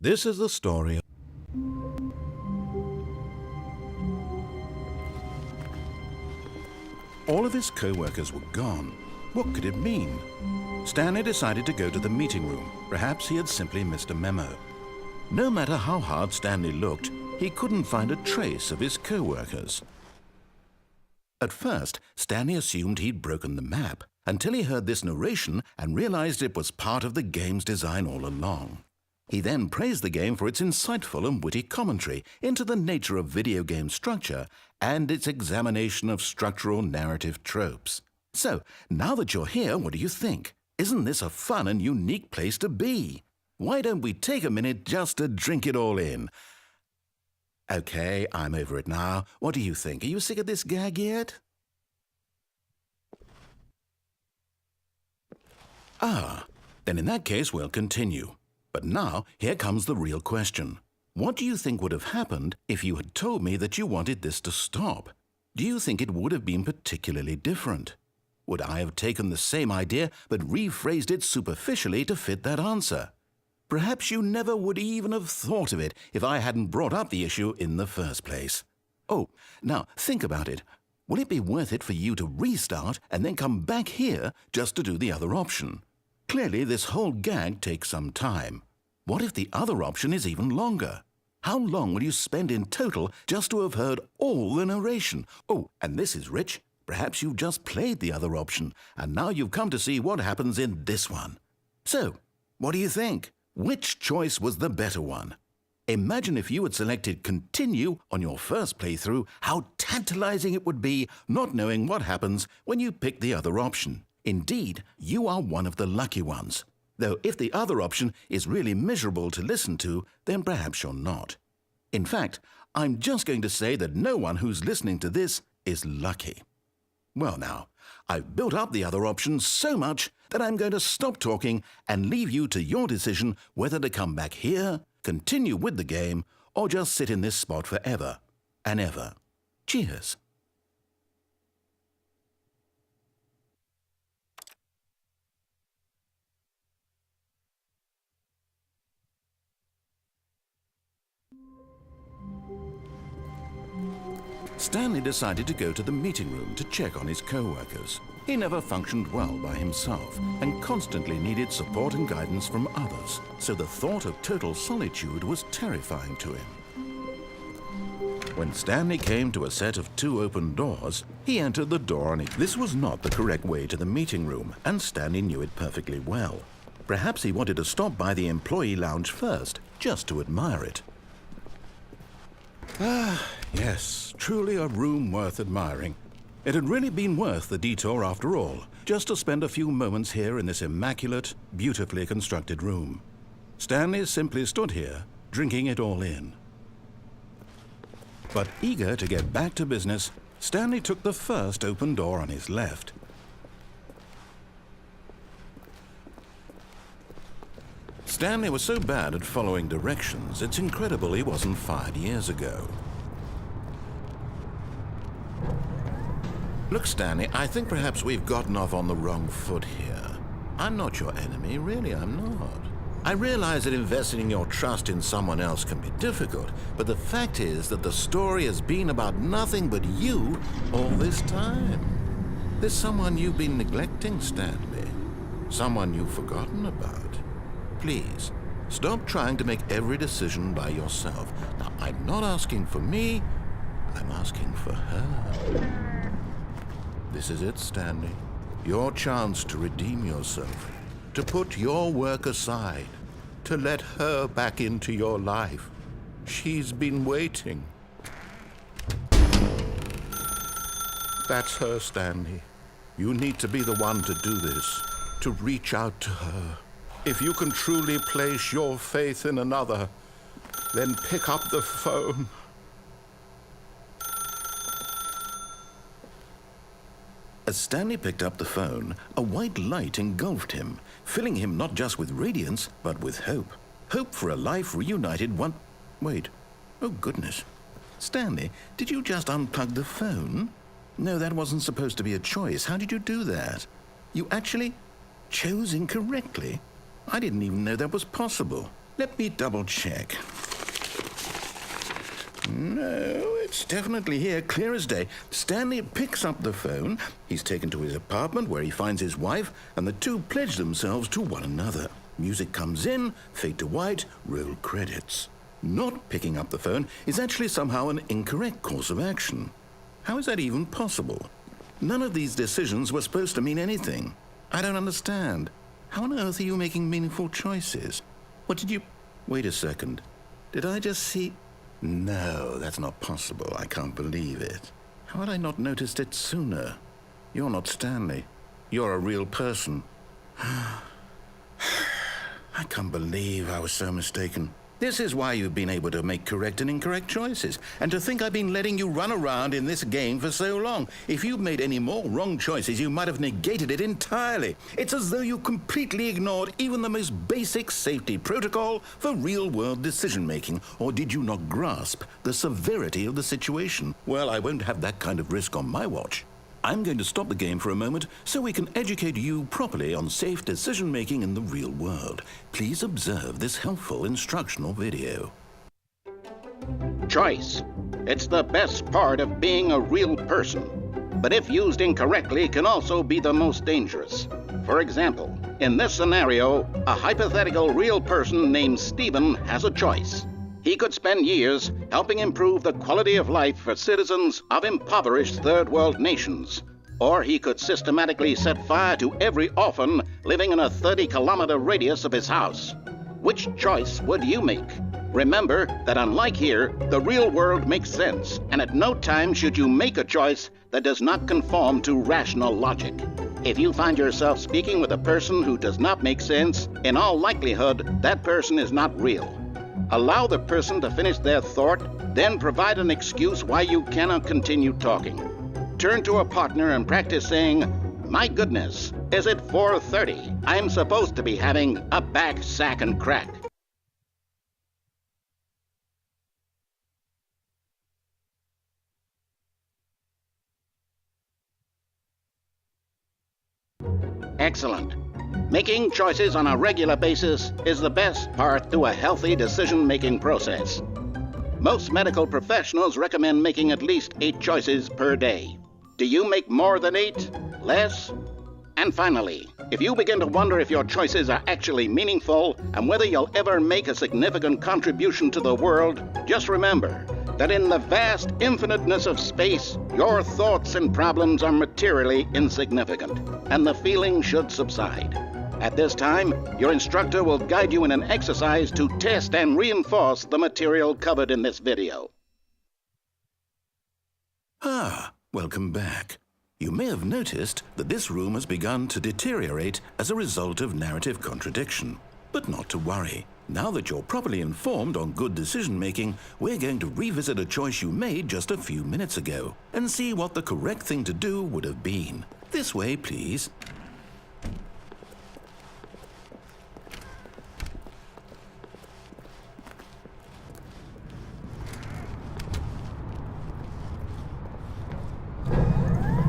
This is the story. All of his co-workers were gone. What could it mean? Stanley decided to go to the meeting room. Perhaps he had simply missed a memo. No matter how hard Stanley looked, he couldn't find a trace of his co-workers. At first, Stanley assumed he'd broken the map, until he heard this narration and realized it was part of the game's design all along. He then praised the game for its insightful and witty commentary into the nature of video game structure and its examination of structural narrative tropes. So, now that you're here, what do you think? Isn't this a fun and unique place to be? Why don't we take a minute just to drink it all in? Okay, I'm over it now. What do you think? Are you sick of this gag yet? Ah, then in that case we'll continue. But now, here comes the real question. What do you think would have happened if you had told me that you wanted this to stop? Do you think it would have been particularly different? Would I have taken the same idea but rephrased it superficially to fit that answer? Perhaps you never would even have thought of it if I hadn't brought up the issue in the first place. Oh, now think about it. Will it be worth it for you to restart and then come back here just to do the other option? Clearly, this whole gag takes some time. What if the other option is even longer? How long will you spend in total just to have heard all the narration? Oh, and this is rich. Perhaps you've just played the other option, and now you've come to see what happens in this one. So, what do you think? Which choice was the better one? Imagine if you had selected continue on your first playthrough, how tantalizing it would be not knowing what happens when you pick the other option. Indeed, you are one of the lucky ones. Though if the other option is really miserable to listen to, then perhaps you're not. In fact, I'm just going to say that no one who's listening to this is lucky. Well now, I've built up the other option so much that I'm going to stop talking and leave you to your decision whether to come back here, continue with the game, or just sit in this spot forever and ever. Cheers. Stanley decided to go to the meeting room to check on his co-workers. He never functioned well by himself and constantly needed support and guidance from others, so the thought of total solitude was terrifying to him. When Stanley came to a set of 2 open doors, he entered the door on it. This was not the correct way to the meeting room, and Stanley knew it perfectly well. Perhaps he wanted to stop by the employee lounge first, just to admire it. Ah, yes, truly a room worth admiring. It had really been worth the detour after all, just to spend a few moments here in this immaculate, beautifully constructed room. Stanley simply stood here, drinking it all in. But eager to get back to business, Stanley took the first open door on his left. Stanley was so bad at following directions, it's incredible he wasn't fired years ago. Look, Stanley, I think perhaps we've gotten off on the wrong foot here. I'm not your enemy, really, I'm not. I realize that investing your trust in someone else can be difficult, but the fact is that the story has been about nothing but you all this time. There's someone you've been neglecting, Stanley. Someone you've forgotten about. Please, stop trying to make every decision by yourself. Now, I'm not asking for me, I'm asking for her. This is it, Stanley. Your chance to redeem yourself, to put your work aside, to let her back into your life. She's been waiting. That's her, Stanley. You need to be the one to do this, to reach out to her. If you can truly place your faith in another, then pick up the phone. As Stanley picked up the phone, a white light engulfed him, filling him not just with radiance, but with hope. Hope for a life reunited one... Wait. Oh, goodness. Stanley, did you just unplug the phone? No, that wasn't supposed to be a choice. How did you do that? You actually chose incorrectly? I didn't even know that was possible. Let me double check. No, it's definitely here, clear as day. Stanley picks up the phone. He's taken to his apartment where he finds his wife, and the two pledge themselves to one another. Music comes in, fade to white, roll credits. Not picking up the phone is actually somehow an incorrect course of action. How is that even possible? None of these decisions were supposed to mean anything. I don't understand. How on earth are you making meaningful choices? What did you... Wait a second. Did I just see... No, that's not possible. I can't believe it. How had I not noticed it sooner? You're not Stanley. You're a real person. I can't believe I was so mistaken. This is why you've been able to make correct and incorrect choices. And to think I've been letting you run around in this game for so long. If you'd made any more wrong choices, you might have negated it entirely. It's as though you completely ignored even the most basic safety protocol for real-world decision-making. Or did you not grasp the severity of the situation? Well, I won't have that kind of risk on my watch. I'm going to stop the game for a moment so we can educate you properly on safe decision-making in the real world. Please observe this helpful instructional video. Choice. It's the best part of being a real person. But if used incorrectly, can also be the most dangerous. For example, in this scenario, a hypothetical real person named Stephen has a choice. He could spend years helping improve the quality of life for citizens of impoverished third world nations. Or he could systematically set fire to every orphan living in a 30-kilometer radius of his house. Which choice would you make? Remember that unlike here, the real world makes sense, and at no time should you make a choice that does not conform to rational logic. If you find yourself speaking with a person who does not make sense, in all likelihood, that person is not real. Allow the person to finish their thought, then provide an excuse why you cannot continue talking. Turn to a partner and practice saying, "My goodness, is it 4:30? I'm supposed to be having a back, sack, and crack." Excellent. Making choices on a regular basis is the best part to a healthy decision-making process. Most medical professionals recommend making at least 8 choices per day. Do you make more than 8? Less? And finally, if you begin to wonder if your choices are actually meaningful and whether you'll ever make a significant contribution to the world, just remember that in the vast infiniteness of space, your thoughts and problems are materially insignificant, and the feeling should subside. At this time, your instructor will guide you in an exercise to test and reinforce the material covered in this video. Welcome back. You may have noticed that this room has begun to deteriorate as a result of narrative contradiction. But not to worry. Now that you're properly informed on good decision-making, we're going to revisit a choice you made just a few minutes ago and see what the correct thing to do would have been. This way, please.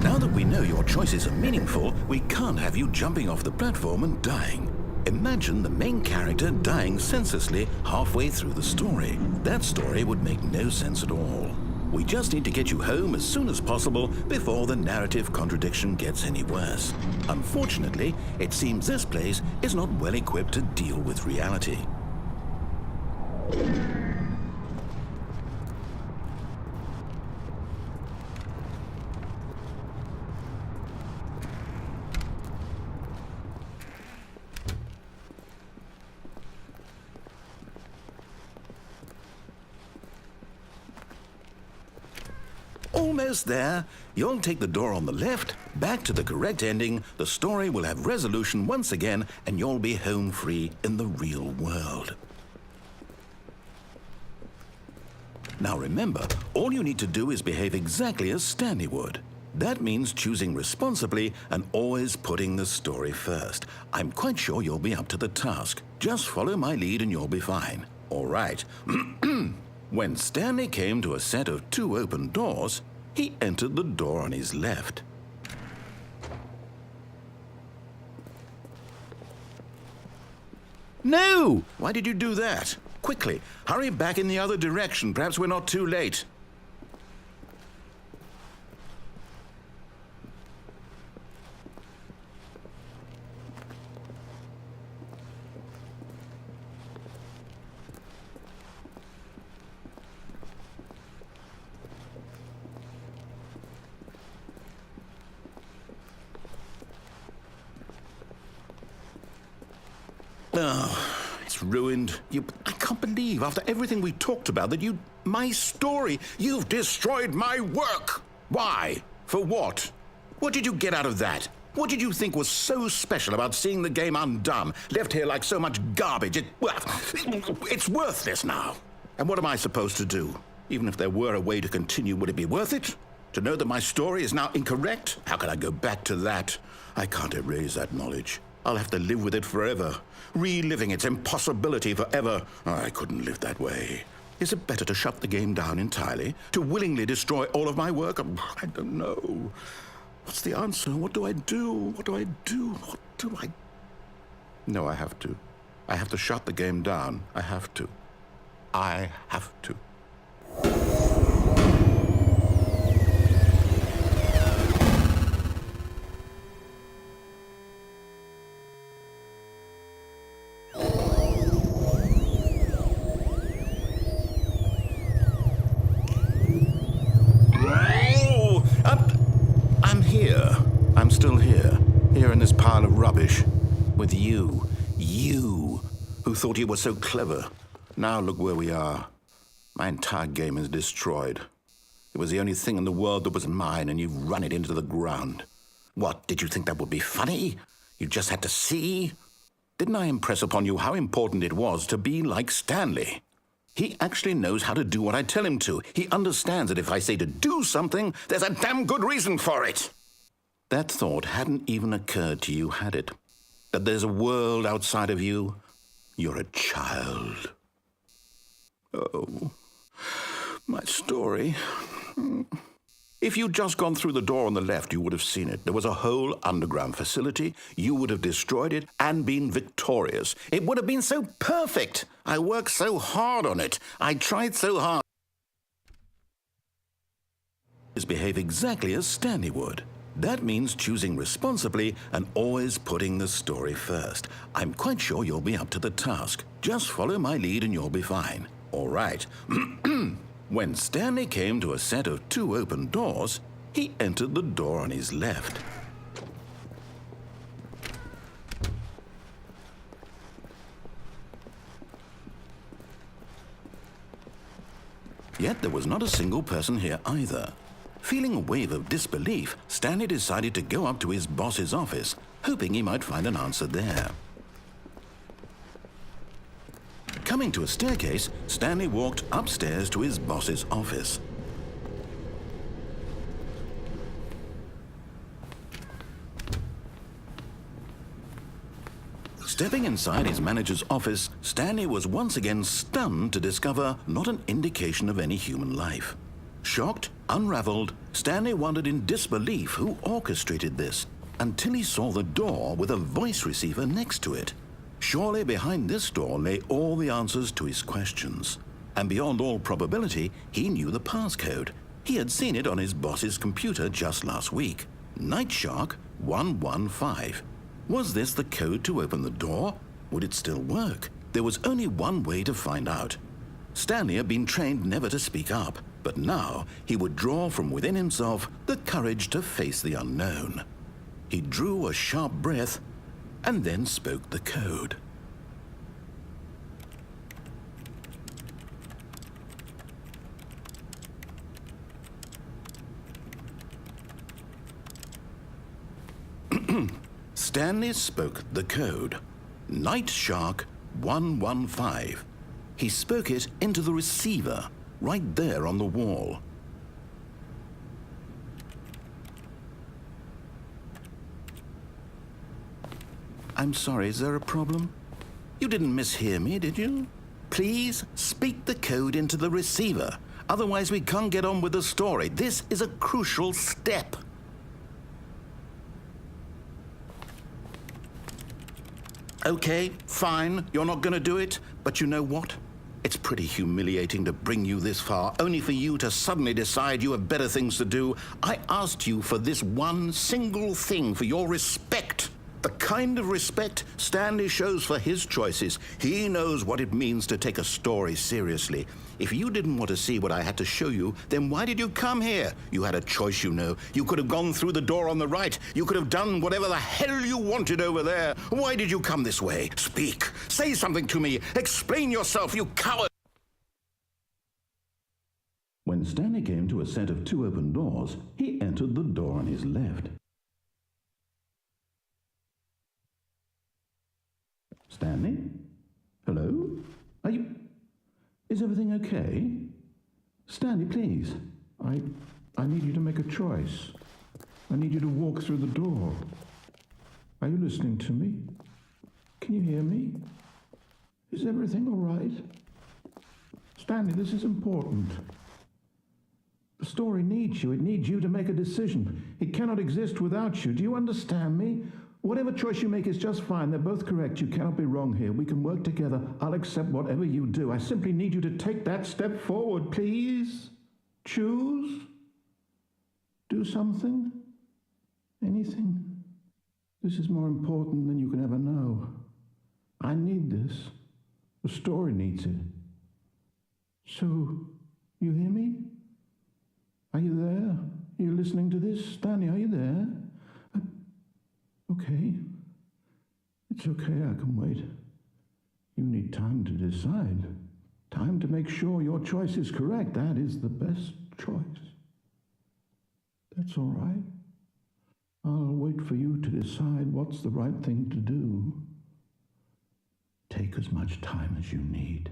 Now that we know your choices are meaningful, we can't have you jumping off the platform and dying. Imagine the main character dying senselessly halfway through the story. That story would make no sense at all. We just need to get you home as soon as possible before the narrative contradiction gets any worse. Unfortunately, it seems this place is not well equipped to deal with reality. Almost there. You'll take the door on the left, back to the correct ending, the story will have resolution once again, and you'll be home free in the real world. Now remember, all you need to do is behave exactly as Stanley would. That means choosing responsibly and always putting the story first. I'm quite sure you'll be up to the task. Just follow my lead and you'll be fine. All right. When Stanley came to a set of 2 open doors, he entered the door on his left. No! Why did you do that? Quickly, hurry back in the other direction. Perhaps we're not too late. Oh, it's ruined. I can't believe, after everything we talked about, that my story, you've destroyed my work. Why? For what? What did you get out of that? What did you think was so special about seeing the game undone, left here like so much garbage? It's worthless now. And what am I supposed to do? Even if there were a way to continue, would it be worth it? To know that my story is now incorrect? How can I go back to that? I can't erase that knowledge. I'll have to live with it forever, reliving its impossibility forever. I couldn't live that way. Is it better to shut the game down entirely? To willingly destroy all of my work? I don't know. What's the answer? What do I do? What do I do? What do I... No, I have to. I have to shut the game down. I have to. I have to. I'm still here in this pile of rubbish, with you who thought you were so clever. Now look where we are. My entire game is destroyed. It was the only thing in the world that was mine, and you've run it into the ground. What, did you think that would be funny? You just had to see? Didn't I impress upon you how important it was to be like Stanley? He actually knows how to do what I tell him to. He understands that if I say to do something, there's a damn good reason for it. That thought hadn't even occurred to you, had it? That there's a world outside of you? You're a child. Oh, my story. If you'd just gone through the door on the left, you would have seen it. There was a whole underground facility. You would have destroyed it and been victorious. It would have been so perfect. I worked so hard on it. I tried so hard. Behave exactly as Stanley would. That means choosing responsibly and always putting the story first. I'm quite sure you'll be up to the task. Just follow my lead and you'll be fine. All right. When Stanley came to a set of 2 open doors, he entered the door on his left. Yet there was not a single person here either. Feeling a wave of disbelief, Stanley decided to go up to his boss's office, hoping he might find an answer there. Coming to a staircase, Stanley walked upstairs to his boss's office. Stepping inside his manager's office, Stanley was once again stunned to discover not an indication of any human life. Shocked, unraveled, Stanley wondered in disbelief who orchestrated this, until he saw the door with a voice receiver next to it. Surely behind this door lay all the answers to his questions. And beyond all probability, he knew the passcode. He had seen it on his boss's computer just last week. Nightshark 115. Was this the code to open the door? Would it still work? There was only one way to find out. Stanley had been trained never to speak up, but now he would draw from within himself the courage to face the unknown. He drew a sharp breath and then spoke the code. Stanley spoke the code. Nightshark 115. He spoke it into the receiver, right there on the wall. I'm sorry, is there a problem? You didn't mishear me, did you? Please speak the code into the receiver. Otherwise, we can't get on with the story. This is a crucial step. Okay, fine, you're not going to do it, but you know what? It's pretty humiliating to bring you this far, only for you to suddenly decide you have better things to do. I asked you for this one single thing, for your respect. The kind of respect Stanley shows for his choices. He knows what it means to take a story seriously. If you didn't want to see what I had to show you, then why did you come here? You had a choice, you know. You could have gone through the door on the right. You could have done whatever the hell you wanted over there. Why did you come this way? Speak. Say something to me. Explain yourself, you coward. When Stanley came to a set of 2 open doors, he entered the door on his left. Stanley? Hello? Are you... Is everything okay? Stanley, please. I need you to make a choice. I need you to walk through the door. Are you listening to me? Can you hear me? Is everything all right? Stanley, this is important. The story needs you. It needs you to make a decision. It cannot exist without you. Do you understand me? Whatever choice you make is just fine. They're both correct. You cannot be wrong here. We can work together. I'll accept whatever you do. I simply need you to take that step forward, please. Choose. Do something. Anything. This is more important than you can ever know. I need this. The story needs it. So, you hear me? Are you there? Are you listening to this? Stanley, are you there? Okay. It's okay, I can wait. You need time to decide. Time to make sure your choice is correct. That is the best choice. That's all right. I'll wait for you to decide what's the right thing to do. Take as much time as you need.